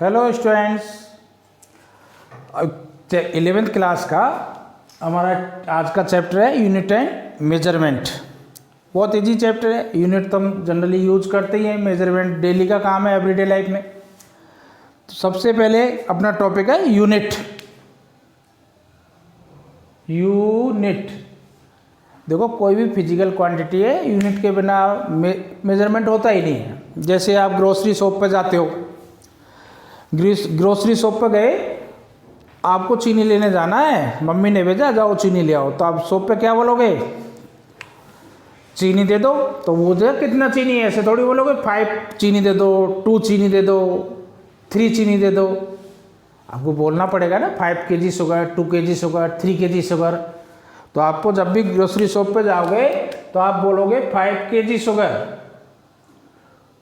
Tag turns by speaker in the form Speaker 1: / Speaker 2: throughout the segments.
Speaker 1: Hello students, 11th class का हमारा आज का चैप्टर है यूनिट एंड मेजरमेंट। बहुत इजी चैप्टर है। यूनिट तो हम जनरली यूज करते ही हैं, मेजरमेंट डेली का काम है एवरीडे लाइफ में। तो सबसे पहले अपना टॉपिक है यूनिट। यूनिट देखो, कोई भी फिजिकल क्वांटिटी है, यूनिट के बिना मेजरमेंट होता ही नहीं है। जैसे आप ग्रोसरी शॉप पे जाते हो, ग्रोसरी शॉप पे गए, आपको चीनी लेने जाना है, मम्मी ने भेजा जाओ चीनी ले आओ, तो आप शॉप पे क्या बोलोगे? चीनी दे दो। तो वो जो कितना चीनी है ऐसे थोड़ी बोलोगे 5 चीनी दे दो, 2 चीनी दे दो, 3 चीनी दे दो। आपको बोलना पड़ेगा ना 5 kg sugar, 2 kg sugar, 3 kg sugar. तो आपको जब भी ग्रोसरी शॉप पे जाओगे तो आप बोलोगे 5 kg शुगर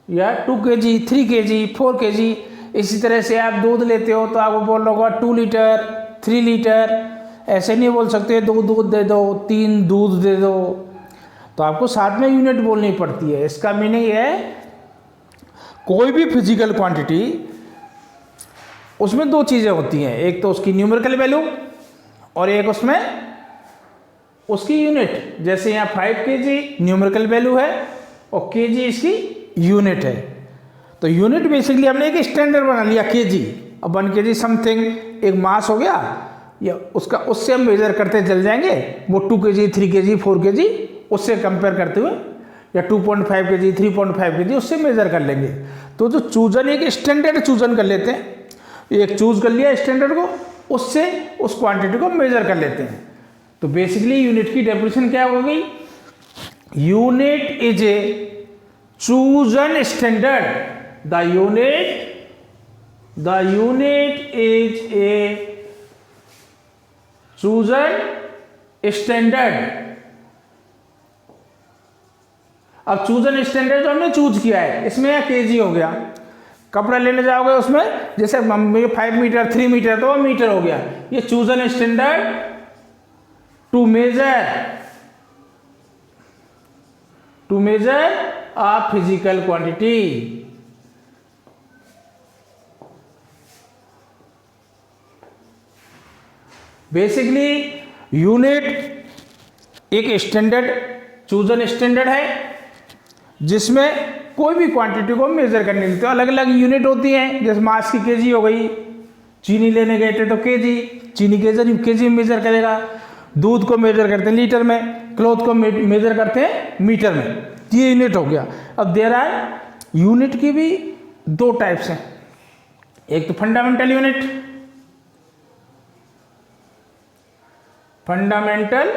Speaker 1: या 2 kg, 3 kg, 4 kg। इसी तरह से आप दूध लेते हो तो आपको बोल होगा 2 लीटर, 3 लीटर। ऐसे नहीं बोल सकते 2 दूध दे दो, 3 दूध दे दो। तो आपको साथ में यूनिट बोलनी पड़ती है। इसका मीनिंग है कोई भी फिजिकल क्वांटिटी, उसमें 2 चीज़ें होती हैं, एक तो उसकी न्यूमेरिकल वैल्यू और एक उसमें उसकी यूनिट। जैसे यहाँ 5 kg न्यूमेरिकल वैल्यू है और kg इसकी यूनिट है। तो यूनिट बेसिकली हमने एक स्टैंडर्ड बना लिया kg। अब 1 kg समथिंग एक मास हो गया, या उसका उससे हम मेजर करते चल जाएंगे। वो 2 kg, 3 kg, 4 kg उससे कंपेयर करते हुए, या 2.5 kg, 3.5 kg उससे मेजर कर लेंगे। तो जो चूजन, एक स्टैंडर्ड चूजन कर लेते हैं, एक चूज कर लिया स्टैंडर्ड को, उससे उस क्वांटिटी को मेजर कर लेते हैं। तो बेसिकली यूनिट की डेफिनेशन क्या हो गई? Unit is a chosen standard. The unit is a chosen standard। अब चूजन स्टैंडर्ड जो हमने चूज किया है, इसमें kg हो गया। कपड़ा लेने जाओगे उसमें जैसे 5 मीटर, 3 मीटर, तो मीटर हो गया। ये chosen standard to measure a physical quantity. Basically unit एक स्टैंडर्ड चूजन स्टैंडर्ड है जिसमें कोई भी क्वांटिटी को मेजर करने के लिए, तो अलग अलग यूनिट होती हैं। जैसे मास की केजी हो गई, चीनी लेने गए थे तो केजी, चीनी केजी में मेजर करेगा। दूध को मेजर करते हैं लीटर में, क्लॉथ को मेजर करते हैं मीटर में। ये यूनिट हो गया। अब देयर आर यूनिट की भी 2 टाइप्स हैं। एक तो fundamental unit, fundamental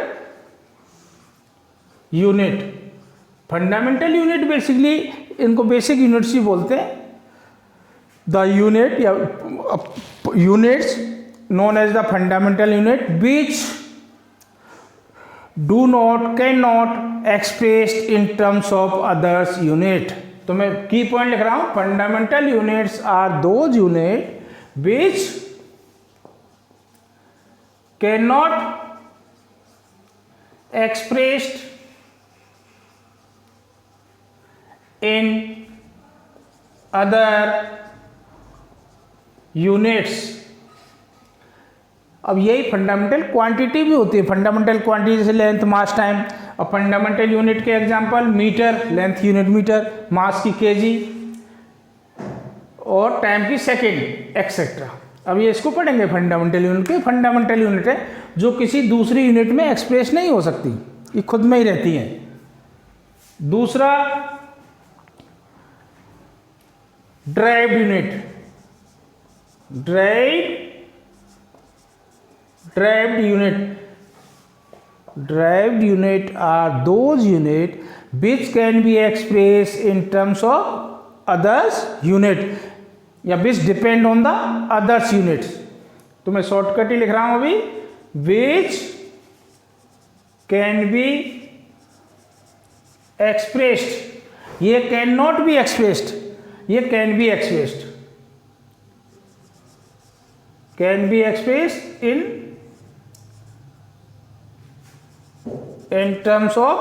Speaker 1: unit basically इनको बेसिक यूनिट्स ही बोलते हैं। द यूनिट या units known as the fundamental unit which can not expressed in terms of others unit. तो मैं की पॉइंट लिख रहा हूं, fundamental units are those unit which can not expressed in other units। अब यही फंडामेंटल क्वांटिटी भी होती है। फंडामेंटल क्वांटिटी जैसे लेंथ, मास, टाइम। अब फंडामेंटल यूनिट के example metre, length unit metre, mass की केजी और टाइम की सेकेंड, एक्सेट्रा। अब ये इसको पढ़ेंगे फंडामेंटल यूनिट के। फंडामेंटल यूनिट है जो किसी दूसरी यूनिट में एक्सप्रेस नहीं हो सकती, ये खुद में ही रहती है। दूसरा derived unit. Derived unit are those unit which can be express in terms of others unit या which depend on the others units. तो मैं शॉर्टकट ही लिख रहा हूं अभी, विच कैन बी एक्सप्रेस्ड। ये कैन नॉट बी एक्सप्रेस्ड, ये can be expressed, can be expressed in terms of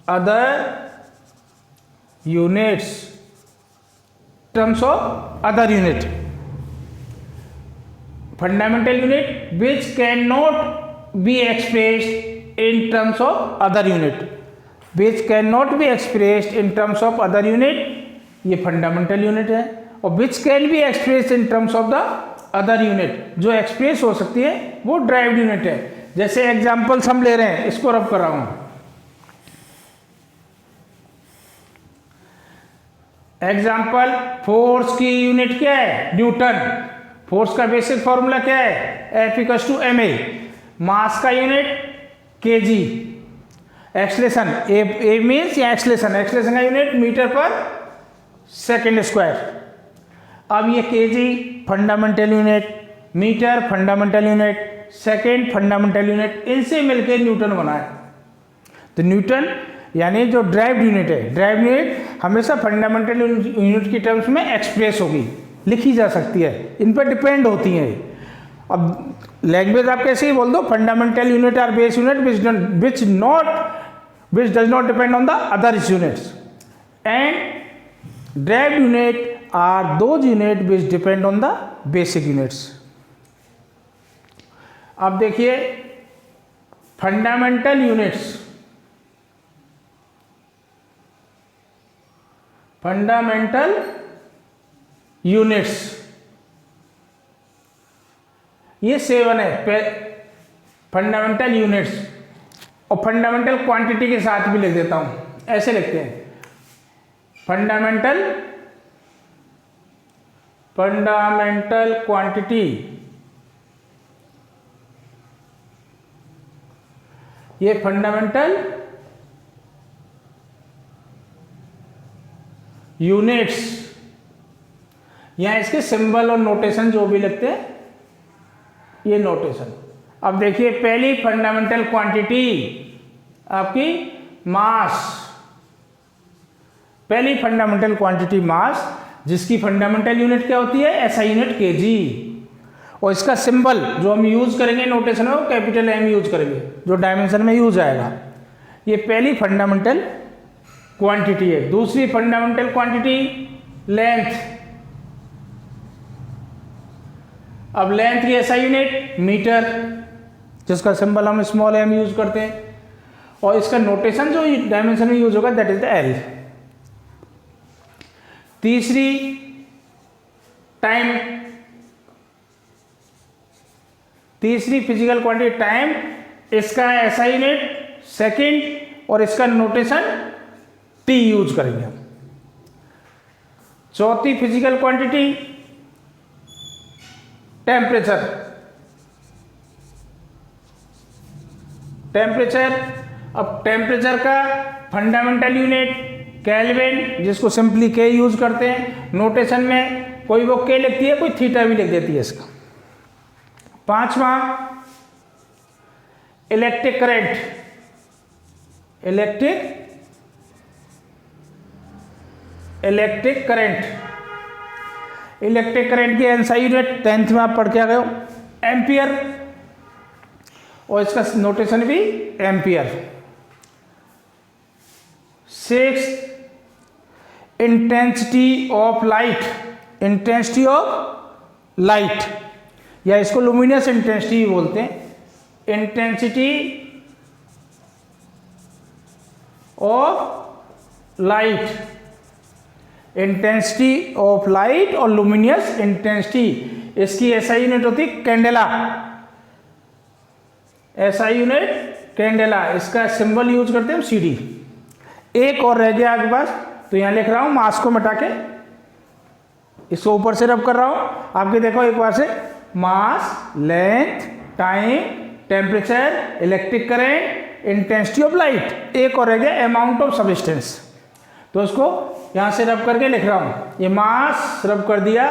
Speaker 1: other units. terms of other unit. Fundamental unit which cannot be expressed in terms of other unit, which cannot be expressed in terms of other unit, ये fundamental unit है. और विच can be express in terms of the other unit, जो express हो सकती है वो derived unit है. जैसे एग्जांपल्स हम ले रहे हैं, इसको रब कर रहा हूं. एग्जाम्पल, फोर्स की यूनिट क्या है? न्यूटन. फोर्स का बेसिक फॉर्मूला क्या है? F equals to ma. Mass का unit kg. Acceleration, a means या एक्सलेशन, एक्सलेशन का unit metre per second square. अब ये kg fundamental unit, metre fundamental unit, second fundamental unit, इनसे मिलकर न्यूटन बना है. तो न्यूटन यानी जो ड्राइव्ड यूनिट है, ड्राइव्ड यूनिट हमेशा फंडामेंटल यूनिट की टर्म्स में एक्सप्रेस होगी, लिखी जा सकती है, इन पर डिपेंड होती है. अब लैंग्वेज आप कैसे ही बोल दो, fundamental unit are base unit which does not depend on the other units, and derived unit are those unit which depend on the basic units. अब देखिए फंडामेंटल यूनिट्स, फंडामेंटल यूनिट्स ये 7 है फंडामेंटल यूनिट्स. और fundamental quantity के साथ भी लिख देता हूं, ऐसे लिखते हैं फंडामेंटल क्वांटिटी. ये फंडामेंटल यूनिट्स, यहां इसके सिंबल और नोटेशन जो भी लिखते हैं ये नोटेशन. अब देखिए पहली फंडामेंटल क्वांटिटी आपकी मास, पहली फंडामेंटल क्वांटिटी मास, जिसकी फंडामेंटल यूनिट क्या होती है? SI unit KG. और इसका सिंबल जो हम यूज करेंगे नोटेशन में वो कैपिटल एम यूज करेंगे, जो डायमेंशन में यूज आएगा. ये पहली फंडामेंटल क्वांटिटी है. दूसरी फंडामेंटल क्वांटिटी लेंथ. अब लेंथ की एसआई यूनिट मीटर, जिसका सिंबल हम स्मॉल एम यूज करते हैं. और इसका नोटेशन जो डायमेंशन में यूज होगा दैट इज द एल. तीसरी टाइम, तीसरी फिजिकल क्वांटिटी टाइम, इसका एसआई यूनिट सेकंड और इसका नोटेशन टी यूज करेंगे हम. चौथी फिजिकल क्वांटिटी टेम्परेचर. टेम्परेचर, अब टेम्परेचर का फंडामेंटल यूनिट केल्विन, जिसको सिंपली के यूज करते हैं. नोटेशन में कोई वो के लिखती है, कोई थीटा भी लिख देती है इसका. पांचवा electric current. Electric current, electric current की एसआई यूनिट 10th में आप पढ़ के आ गए हो, एम्पियर. और इसका नोटेशन भी ampere. 6 intensity of light. Intensity of light या इसको लुमिनस इंटेंसिटी बोलते हैं. Intensity of light, intensity of light और लुमिनियस इंटेंसिटी, इसकी एसआई यूनिट होती है कैंडेला. एसआई यूनिट कैंडेला, इसका सिंबल यूज करते हैं हम सीडी. एक और रह गया आपके पास, तो यहां लिख रहा हूं मास को मिटा के, इसको ऊपर से रब कर रहा हूं. आपके देखो एक बार से, mass, length, time, temperature, electric current, intensity of light. एक और रह गया अमाउंट ऑफ सब्सटेंस. तो उसको यहां से रब करके लिख रहा हूं. ये मास रब कर दिया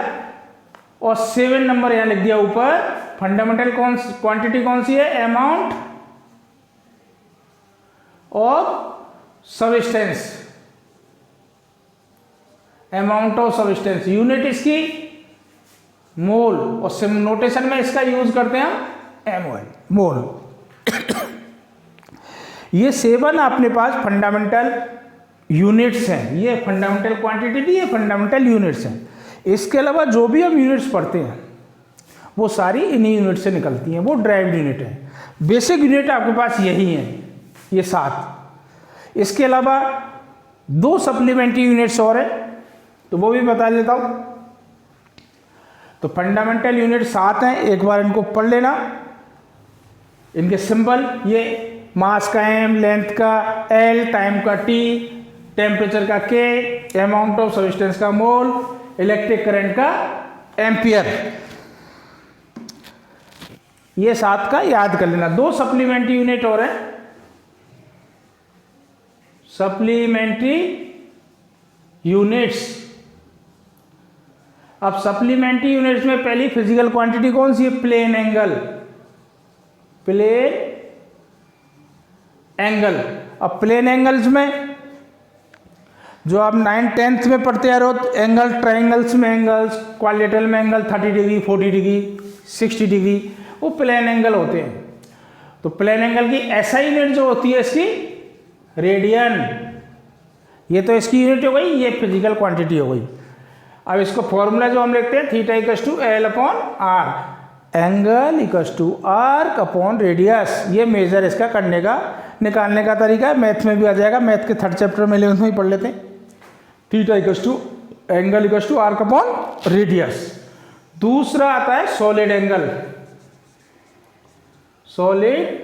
Speaker 1: और 7 नंबर यहां लिख दिया ऊपर. फंडामेंटल क्वांटिटी कौन सी है? Amount of substance. Amount of substance, unit इसकी मोल, और नोटेशन में इसका यूज करते हैं एमओएल, मोल. ये 7 अपने पास फंडामेंटल यूनिट्स हैं. ये फंडामेंटल क्वांटिटी थी, ये फंडामेंटल यूनिट्स हैं. इसके अलावा जो भी हम यूनिट्स पढ़ते हैं वो सारी इन्हीं यूनिट से निकलती हैं, वो ड्राइव्ड यूनिट है। बेसिक यूनिट आपके पास यही हैं, ये 7। इसके अलावा 2 सप्लीमेंट्री यूनिट्स और हैं, तो वो भी बता देता हूँ। तो फंडामेंटल यूनिट 7 हैं, एक बार इनको पढ़ लेना। इनके सिंबल ये मास का m, लेंथ का l, टाइम का t, टेम्परेचर का k, अमाउंट ऑफ सब्सटेंस का मोल, इलेक्ट्रिक करंट का एम्पियर। ये 7 का याद कर लेना। 2 सप्लीमेंट्री यूनिट और है, सप्लीमेंट्री यूनिट्स। अब सप्लीमेंट्री यूनिट्स में पहली फिजिकल क्वांटिटी कौन सी है? Plane angle. Plane angle. अब प्लेन एंगल्स में जो आप 9th 10th में पढ़ते आ रहे हो, एंगल ट्राइंगल्स में एंगल्स, क्वाड्रिलेटरल में एंगल 30 डिग्री, 40 डिग्री, 60 डिग्री, वो प्लेन एंगल होते हैं। तो प्लेन एंगल की ऐसा यूनिट जो होती है इसकी रेडियन। ये तो इसकी यूनिट हो गई, ये फिजिकल क्वांटिटी हो गई। अब इसको फॉर्मूला जो हम लिखते हैं, theta equals to L upon R, angle equals to arc upon radius. ये मेजर इसका करने का, निकालने का तरीका है, मैथ में भी आ जाएगा। मैथ के 3rd चैप्टर में 11th में ही पढ़ लेते हैं। Theta equals to angle equals to arc upon radius. दूसरा आता है solid angle. Solid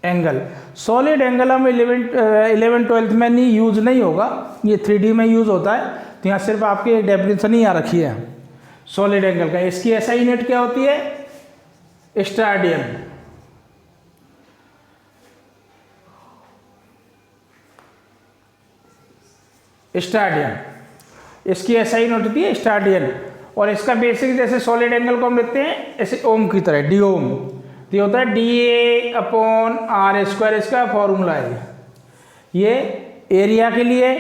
Speaker 1: angle, solid angle हम 11th 12th में नहीं यूज नहीं होगा, ये 3D में यूज होता है। तो यहाँ सिर्फ आपकी एक डेफिनेशन ही आ रखी है सॉलिड एंगल का। इसकी ऐसा यूनिट क्या होती है? स्टाडियन। स्टाडियन, इसकी ऐसा यूनिट होती है स्टाडियन। और इसका बेसिक जैसे सॉलिड एंगल को हम लिखते हैं ऐसे ओम की तरह, डी ओम। तो होता है DA अपॉन R², इसका फॉर्मूला है। ये एरिया के लिए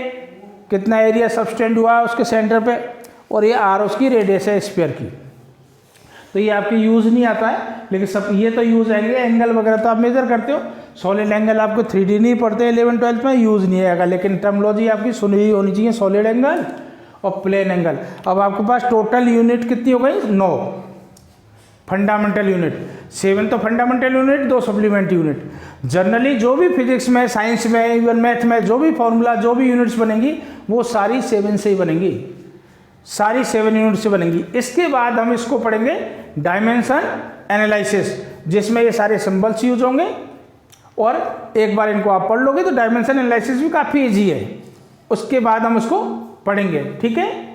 Speaker 1: कितना एरिया सबस्टेंड हुआ है उसके सेंटर पे, और ये R उसकी रेडियस है स्फीयर की। तो ये आपकी यूज़ नहीं आता है, लेकिन सब ये तो यूज़ आएंगे। एंगल वगैरह तो आप मेजर करते हो, सॉलिड एंगल आपको 3D नहीं पढ़ते 11th 12th में, यूज़ नहीं आएगा। लेकिन टर्मोलॉजी आपकी सुनी हुई होनी चाहिए, सॉलिड एंगल और प्लेन एंगल। अब आपके पास टोटल यूनिट कितनी हो गई? 9 फंडामेंटल यूनिट। 7 तो fundamental unit, 2 supplementary unit. Generally जो भी फिजिक्स में, साइंस में, इवन मैथ में जो भी फॉर्मूला, जो भी यूनिट्स बनेंगी वो सारी 7 से ही बनेंगी, सारी 7 यूनिट से बनेंगी। इसके बाद हम इसको पढ़ेंगे डायमेंशन एनालिसिस, जिसमें ये सारे सिंबल्स यूज होंगे। और एक बार इनको आप पढ़ लोगे तो डायमेंशन एनालिसिस भी काफ़ी ईजी है। उसके बाद हम उसको पढ़ेंगे, ठीक है।